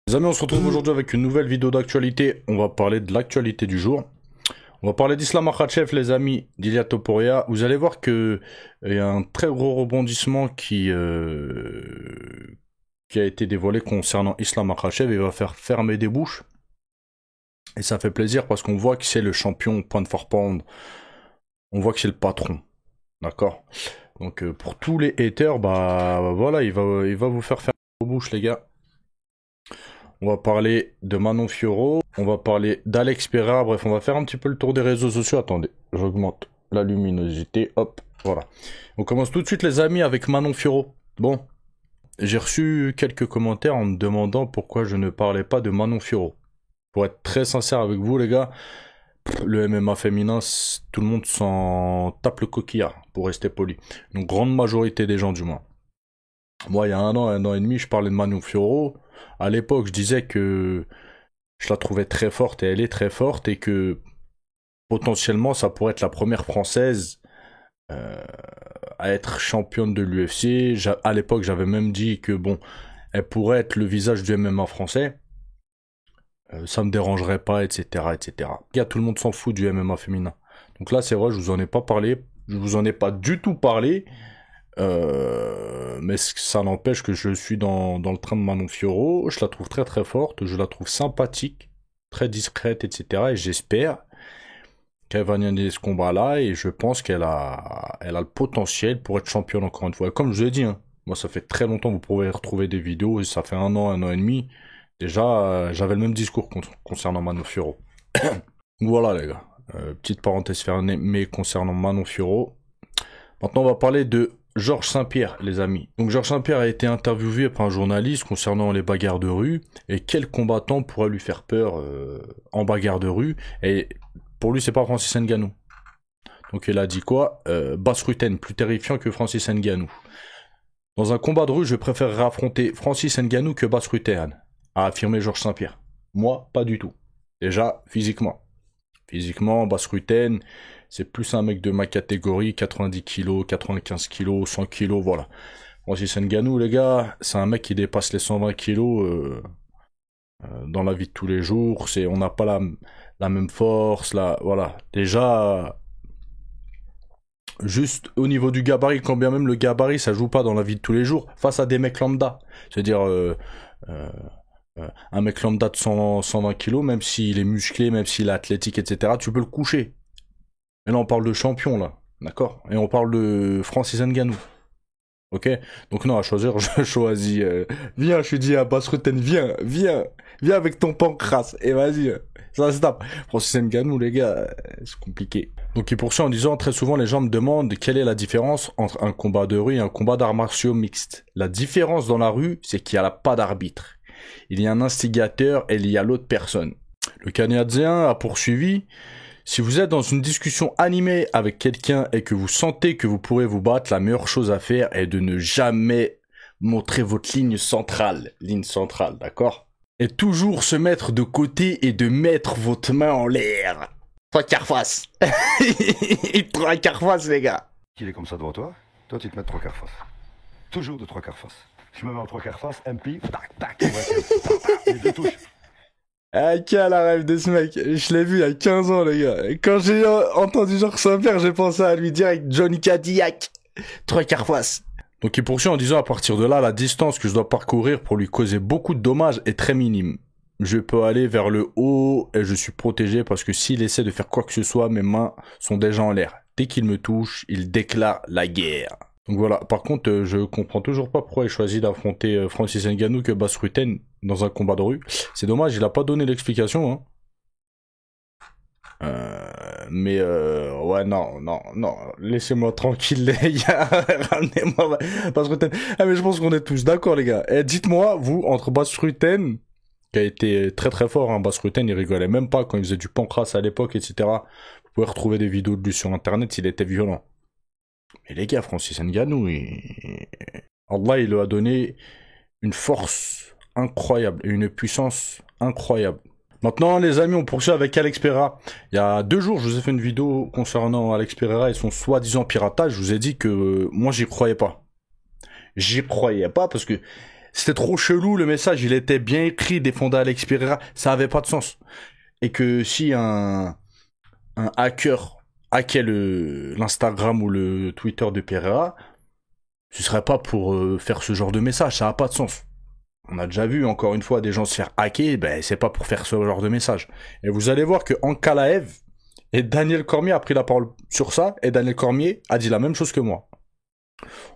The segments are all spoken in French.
Les amis, on se retrouve aujourd'hui avec une nouvelle vidéo d'actualité. On va parler de l'actualité du jour. On va parler d'Islam Makhachev, les amis, d'Ilia Topuria. Vous allez voir que il y a un très gros rebondissement qui a été dévoilé concernant Islam Makhachev. Il va faire fermer des bouches. Et ça fait plaisir parce qu'on voit que c'est le champion pound for pound. On voit que c'est le patron. D'accord? Donc pour tous les haters, voilà, il va vous faire fermer vos bouches, les gars. On va parler de Manon Fiorot, on va parler d'Alex Pereira, bref, on va faire un petit peu le tour des réseaux sociaux. Attendez, j'augmente la luminosité, hop, voilà. On commence tout de suite, les amis, avec Manon Fiorot. Bon, j'ai reçu quelques commentaires en me demandant pourquoi je ne parlais pas de Manon Fiorot. Pour être très sincère avec vous, les gars, le MMA féminin, tout le monde s'en tape le coquillard, pour rester poli. Une grande majorité des gens, du moins. Moi, il y a un an et demi, je parlais de Manon Fiorot. À l'époque, je disais que je la trouvais très forte et elle est très forte et que potentiellement, ça pourrait être la première française à être championne de l'UFC. À l'époque, j'avais même dit que bon, elle pourrait être le visage du MMA français. Ça me dérangerait pas, etc., etc. Tout le monde s'en fout du MMA féminin. Donc là, c'est vrai, je vous en ai pas parlé. Je vous en ai pas du tout parlé. Mais ça n'empêche que je suis dans le train de Manon Fiorot. Je la trouve très très forte, je la trouve sympathique, très discrète, etc. Et j'espère qu'elle va gagner ce combat-là. Et je pense qu'elle a le potentiel pour être championne encore une fois. Et comme je vous ai dit, hein, moi ça fait très longtemps, vous pouvez retrouver des vidéos, et ça fait un an et demi. Déjà, j'avais le même discours concernant Manon Fiorot. Voilà les gars, petite parenthèse fermée concernant Manon Fiorot. Maintenant on va parler de Georges Saint-Pierre, les amis. Donc Georges Saint-Pierre a été interviewé par un journaliste concernant les bagarres de rue et quel combattant pourrait lui faire peur en bagarre de rue. Et pour lui, c'est pas Francis Ngannou. Donc il a dit quoi? Bas Rutten, plus terrifiant que Francis Ngannou. Dans un combat de rue, je préférerais affronter Francis Ngannou que Bas Rutten, a affirmé Georges Saint-Pierre. Moi, pas du tout. Déjà, physiquement. Physiquement, Bas Rutten, c'est plus un mec de ma catégorie, 90 kg, 95 kg, 100 kg, voilà. Francis Ngannou, les gars, c'est un mec qui dépasse les 120 kg dans la vie de tous les jours. On n'a pas la même force, voilà. Déjà, juste au niveau du gabarit, quand bien même le gabarit, ça joue pas dans la vie de tous les jours, face à des mecs lambda. C'est-à-dire, un mec lambda de 120 kg, même s'il est musclé, même s'il est athlétique, etc., tu peux le coucher. Mais là, on parle de champion, là. D'accord? Et on parle de Francis Ngannou. Ok? Donc non, à choisir, je choisis... viens, je dis à Bas Rutten, viens avec ton pancras. Et vas-y, ça se tape. Francis Ngannou, les gars, c'est compliqué. Donc il poursuit en disant, très souvent, les gens me demandent quelle est la différence entre un combat de rue et un combat d'arts martiaux mixtes. La différence dans la rue, c'est qu'il n'y a pas d'arbitre. Il y a un instigateur et il y a l'autre personne. Le Canadien a poursuivi... Si vous êtes dans une discussion animée avec quelqu'un et que vous sentez que vous pourrez vous battre, la meilleure chose à faire est de ne jamais montrer votre ligne centrale, d'accord? Et toujours se mettre de côté et de mettre votre main en l'air. Trois quarts face. Trois quarts face, les gars. Il est comme ça devant toi, toi tu te mets de trois quarts face. Toujours de trois quarts face. Je me mets en trois quarts face, un pli, tac, tac, les deux touches. Ah, quel la rêve de ce mec. Je l'ai vu il y a 15 ans, les gars. Et quand j'ai entendu Georges Saint-Pierre, j'ai pensé à lui direct. Johnny Cadillac. Trois quarts face. Donc il poursuit en disant, à partir de là, la distance que je dois parcourir pour lui causer beaucoup de dommages est très minime. Je peux aller vers le haut et je suis protégé parce que s'il essaie de faire quoi que ce soit, mes mains sont déjà en l'air. Dès qu'il me touche, il déclare la guerre. Donc voilà, par contre, je comprends toujours pas pourquoi il choisit d'affronter Francis Ngannou que Bas Rutten dans un combat de rue. C'est dommage, il a pas donné l'explication, hein. Ouais, non, laissez-moi tranquille, les gars, ramenez-moi Bas Rutten. Ah, mais je pense qu'on est tous d'accord, les gars. Et dites-moi, vous, entre Bas Rutten, qui a été très très fort, hein, Bas Rutten, il rigolait même pas quand il faisait du pancras à l'époque, etc. Vous pouvez retrouver des vidéos de lui sur internet, il était violent. Mais les gars, Francis Ngannou, Allah, il lui a donné une force incroyable et une puissance incroyable. Maintenant, les amis, on poursuit avec Alex Pereira. Il y a 2 jours, je vous ai fait une vidéo concernant Alex Pereira et son soi-disant piratage. Je vous ai dit que moi, j'y croyais pas. J'y croyais pas parce que C'était trop chelou, le message, il était bien écrit, défendait Alex Pereira, ça avait pas de sens. Et que si un hacker hackait l'Instagram ou le Twitter de Pereira, ce serait pas pour faire ce genre de message, ça a pas de sens. On a déjà vu, encore une fois, des gens se faire hacker, ben c'est pas pour faire ce genre de message. Et vous allez voir que Ankalaev et Daniel Cormier a pris la parole sur ça, et Daniel Cormier a dit la même chose que moi.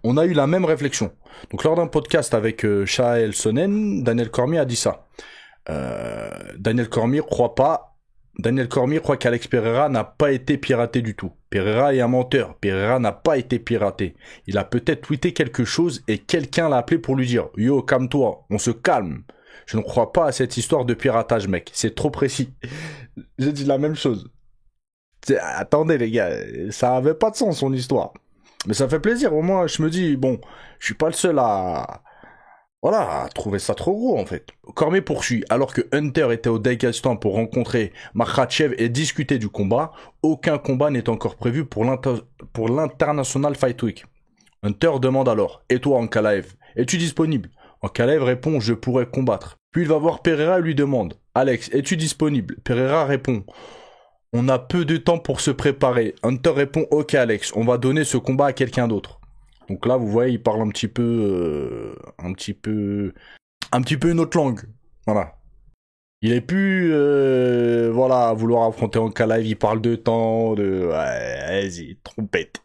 On a eu la même réflexion. Donc lors d'un podcast avec Shael Sonnen, Daniel Cormier a dit ça. Daniel Cormier croit qu'Alex Pereira n'a pas été piraté du tout. Pereira est un menteur. Pereira n'a pas été piraté. Il a peut-être tweeté quelque chose et quelqu'un l'a appelé pour lui dire « Yo, calme-toi, on se calme. Je ne crois pas à cette histoire de piratage, mec. C'est trop précis. » J'ai dit la même chose. Attendez les gars, ça avait pas de sens son histoire. Mais ça fait plaisir, au moins je me dis, bon, je suis pas le seul à trouver ça trop gros en fait. Cormier poursuit, alors que Hunter était au Daghestan pour rencontrer Makhachev et discuter du combat, aucun combat n'est encore prévu pour l'International Fight Week. Hunter demande alors, et toi Ankalaev, es-tu disponible? Ankalaev répond, je pourrais combattre. Puis il va voir Pereira et lui demande, Alex, es-tu disponible? Pereira répond, on a peu de temps pour se préparer. Hunter répond, ok Alex, on va donner ce combat à quelqu'un d'autre. Donc là, vous voyez, il parle un petit peu une autre langue. Voilà. Il est plus, à vouloir affronter Ankalaev, il parle de temps, vas-y, trompette.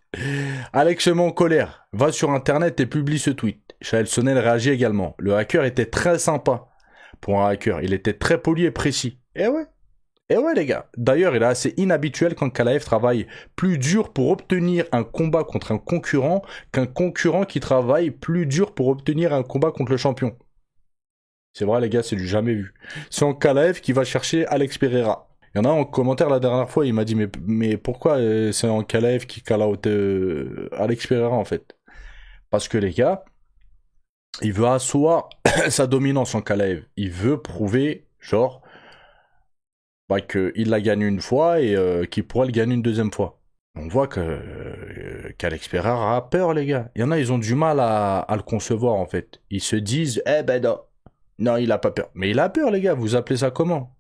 Alex se met en colère, va sur internet et publie ce tweet. Shael Sonnen réagit également. Le hacker était très sympa. Pour un hacker, il était très poli et précis. Eh ouais les gars, d'ailleurs il est assez inhabituel qu'Ankalaev travaille plus dur pour obtenir un combat contre un concurrent qu'un concurrent qui travaille plus dur pour obtenir un combat contre le champion. C'est vrai les gars, c'est du jamais vu. C'est Ankalaev qui va chercher Alex Pereira. Il y en a un en commentaire la dernière fois, il m'a dit mais pourquoi c'est Ankalaev qui call out Alex Pereira en fait? Parce que les gars, il veut asseoir sa dominance Ankalaev. Il veut prouver genre qu'il la gagne une fois et qu'il pourrait le gagner une deuxième fois. On voit qu'Alex Pereira a peur, les gars. Il y en a, ils ont du mal à le concevoir, en fait. Ils se disent, non, il a pas peur. Mais il a peur, les gars. Vous appelez ça comment?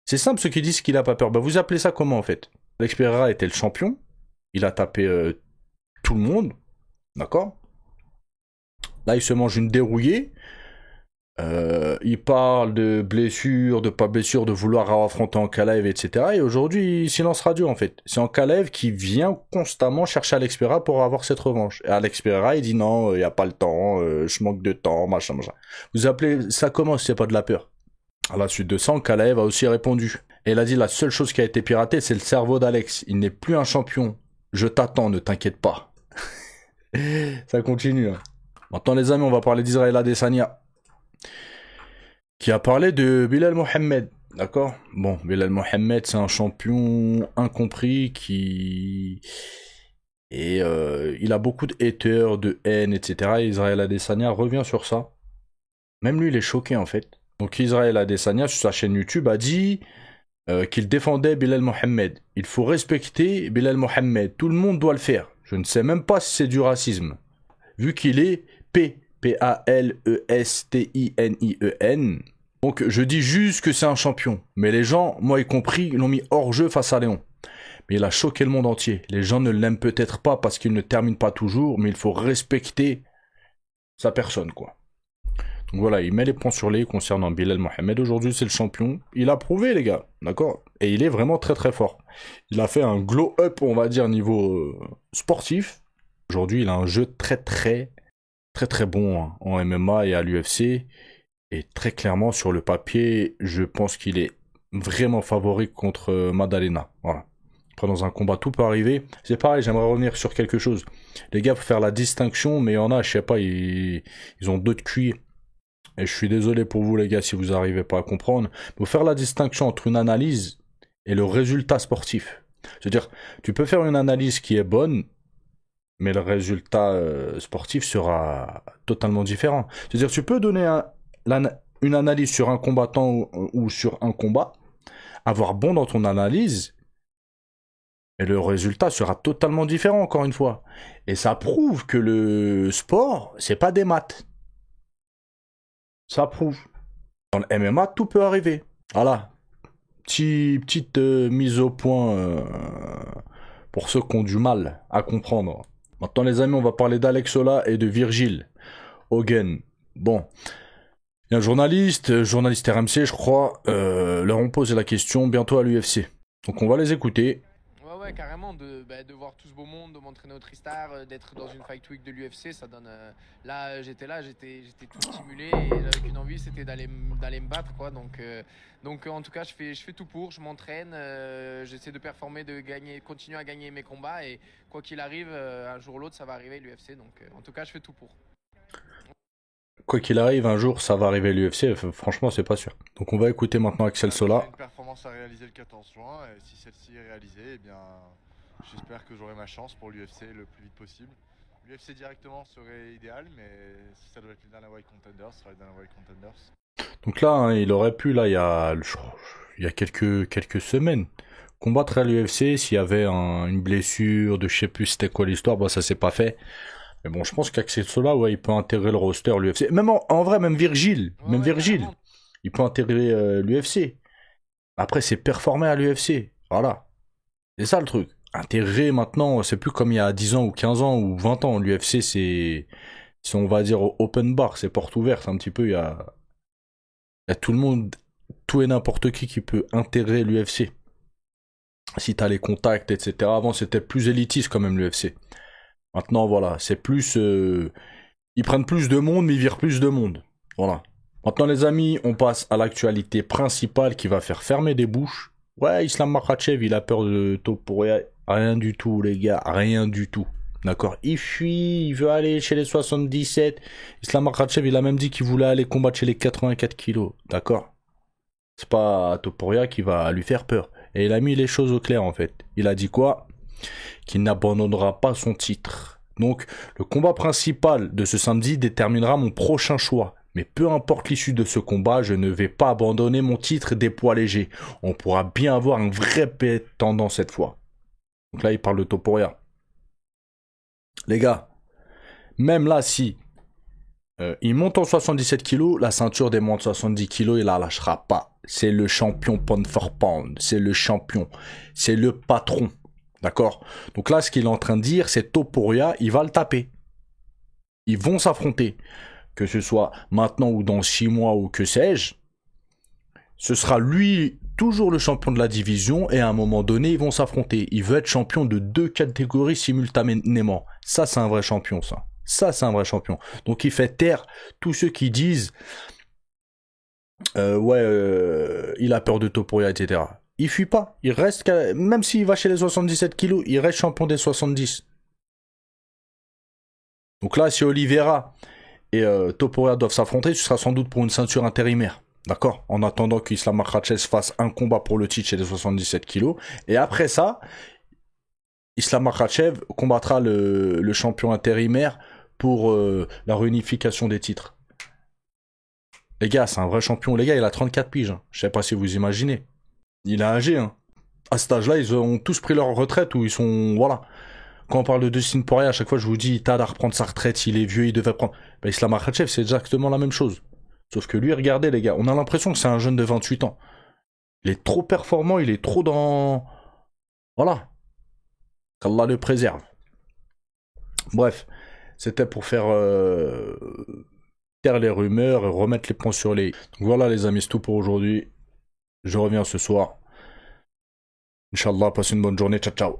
C'est simple, ceux qui disent qu'il a pas peur. Vous appelez ça comment, en fait? Alex Pereira était le champion. Il a tapé tout le monde. D'accord? Là, il se mange une dérouillée. Il parle de blessure, de pas blessure, de vouloir affronter Ankalaev, etc. Et aujourd'hui, silence radio en fait. C'est Ankalaev qui vient constamment chercher Alex Pereira pour avoir cette revanche. Et Alex Pereira, il dit non, il y a pas le temps, je manque de temps, machin. Vous appelez ça comment si c'est pas de la peur? À la suite de ça, Ankalaev a aussi répondu. Et il a dit la seule chose qui a été piratée, c'est le cerveau d'Alex. Il n'est plus un champion. Je t'attends, ne t'inquiète pas. Ça continue. Hein. Maintenant les amis, on va parler d'Israël Adesanya. Qui a parlé de Belal Mohamed, d'accord? Bon, Belal Mohamed, c'est un champion incompris et il a beaucoup de haters, de haine, etc. Et Israël Adesanya revient sur ça. Même lui, il est choqué, en fait. Donc Israël Adesanya, sur sa chaîne YouTube, a dit qu'il défendait Belal Mohamed. Il faut respecter Belal Mohamed. Tout le monde doit le faire. Je ne sais même pas si c'est du racisme. Vu qu'il est P-A-L-E-S-T-I-N-I-E-N. Donc je dis juste que c'est un champion. Mais les gens, moi y compris, l'ont mis hors jeu face à Léon. Mais il a choqué le monde entier. Les gens ne l'aiment peut-être pas parce qu'il ne termine pas toujours, mais il faut respecter sa personne, quoi. Donc voilà, il met les points sur les concernant Belal Mohamed. Aujourd'hui, c'est le champion. Il a prouvé, les gars, d'accord? Et il est vraiment très très fort. Il a fait un glow-up, on va dire, niveau sportif. Aujourd'hui, il a un jeu très bon hein, en MMA et à l'UFC. Et très clairement, sur le papier, je pense qu'il est vraiment favori contre Madalena. Voilà. Après, dans un combat, tout peut arriver. C'est pareil, j'aimerais revenir sur quelque chose. Les gars, faut faire la distinction, mais il y en a, je sais pas, ils ont d'autres QI. Et je suis désolé pour vous, les gars, si vous n'arrivez pas à comprendre. Il faut faire la distinction entre une analyse et le résultat sportif. C'est-à-dire, tu peux faire une analyse qui est bonne, mais le résultat sportif sera totalement différent. C'est-à-dire, tu peux donner une analyse sur un combattant ou sur un combat, avoir bon dans ton analyse, et le résultat sera totalement différent, encore une fois. Et ça prouve que le sport, c'est pas des maths. Ça prouve. Dans le MMA, tout peut arriver. Voilà. Petite mise au point pour ceux qui ont du mal à comprendre. Maintenant, les amis, on va parler d'Alexola et de Virgil Hogan. Bon. Il y a un journaliste RMC, je crois, leur ont posé la question bientôt à l'UFC. Donc on va les écouter. Ouais, carrément, de voir tout ce beau monde, de m'entraîner au Tristar, d'être dans une Fight Week de l'UFC, ça donne... là, j'étais tout stimulé et j'avais qu'une envie, c'était d'aller me battre, quoi. Donc, en tout cas, je fais tout pour, je m'entraîne, j'essaie de performer, de gagner, continuer à gagner mes combats et quoi qu'il arrive, un jour ou l'autre, ça va arriver l'UFC. Donc, en tout cas, je fais tout pour. Quoi qu'il arrive, un jour, ça va arriver à l'UFC. Franchement, c'est pas sûr. Donc, on va écouter maintenant Axel Sola. J'ai une performance à réaliser le 14 juin. Et si celle-ci est réalisée, eh bien, j'espère que j'aurai ma chance pour l'UFC le plus vite possible. L'UFC directement serait idéal, mais si ça doit être les Dana White Contenders, ce sera les Dana White Contenders. Donc là, hein, il aurait pu, là, il y a quelques semaines, combattre à l'UFC s'il y avait une blessure de je sais plus c'était quoi l'histoire. Bon, ça s'est pas fait. Mais bon, je pense qu'Axel Sola, ouais, il peut intégrer le roster l'UFC. Même en vrai, même Virgil, Carrément. il peut intégrer l'UFC. Après, c'est performer à l'UFC. Voilà. C'est ça le truc. Intégrer maintenant, c'est plus comme il y a 10 ans ou 15 ans ou 20 ans. L'UFC, c'est on va dire open bar, c'est porte ouverte. C'est un petit peu, il y a tout le monde, tout et n'importe qui peut intégrer l'UFC. Si t'as les contacts, etc. Avant, c'était plus élitiste quand même l'UFC. Maintenant, voilà, c'est plus... ils prennent plus de monde, mais ils virent plus de monde. Voilà. Maintenant, les amis, on passe à l'actualité principale qui va faire fermer des bouches. Ouais, Islam Makhachev, il a peur de Topuria. Rien du tout, les gars, rien du tout. D'accord? Il fuit, il veut aller chez les 77. Islam Makhachev, il a même dit qu'il voulait aller combattre chez les 84 kilos. D'accord? C'est pas Topuria qui va lui faire peur. Et il a mis les choses au clair, en fait. Il a dit quoi? Qu'il n'abandonnera pas son titre. Donc, le combat principal de ce samedi déterminera mon prochain choix. Mais peu importe l'issue de ce combat, je ne vais pas abandonner mon titre des poids légers. On pourra bien avoir un vrai prétendant cette fois. Donc là, il parle de Topuria. Les gars, même là, si il monte en 77 kilos, la ceinture des moins de 70 kilos, il la lâchera pas. C'est le champion pound for pound. C'est le champion. C'est le patron. D'accord? Donc là, ce qu'il est en train de dire, c'est Topuria, il va le taper. Ils vont s'affronter. Que ce soit maintenant ou dans 6 mois ou que sais-je. Ce sera lui, toujours le champion de la division, et à un moment donné, ils vont s'affronter. Il veut être champion de 2 catégories simultanément. Ça, c'est un vrai champion, ça. Ça, c'est un vrai champion. Donc, il fait taire tous ceux qui disent il a peur de Topuria, etc. Il fuit pas. Il reste, même s'il va chez les 77 kilos, il reste champion des 70. Donc là, si Oliveira et Topuria doivent s'affronter, ce sera sans doute pour une ceinture intérimaire. D'accord? En attendant qu'Islam Makhachev fasse un combat pour le titre chez les 77 kilos. Et après ça, Islam Makhachev combattra le champion intérimaire pour la réunification des titres. Les gars, c'est un vrai champion. Les gars, il a 34 piges. Hein. Je sais pas si vous imaginez. Il est âgé. Hein. À cet âge-là, ils ont tous pris leur retraite ou ils sont... Voilà. Quand on parle de Dustin Poirier, à chaque fois, je vous dis, il tarde à reprendre sa retraite. Il est vieux, il devait prendre... Ben, Islam Makhachev, c'est exactement la même chose. Sauf que lui, regardez, les gars, on a l'impression que c'est un jeune de 28 ans. Il est trop performant, il est trop dans... Voilà. Qu'Allah le préserve. Bref, c'était pour faire taire les rumeurs et remettre les points sur les... Donc voilà les amis, c'est tout pour aujourd'hui. Je reviens ce soir. Inch'Allah, passez une bonne journée. Ciao, ciao.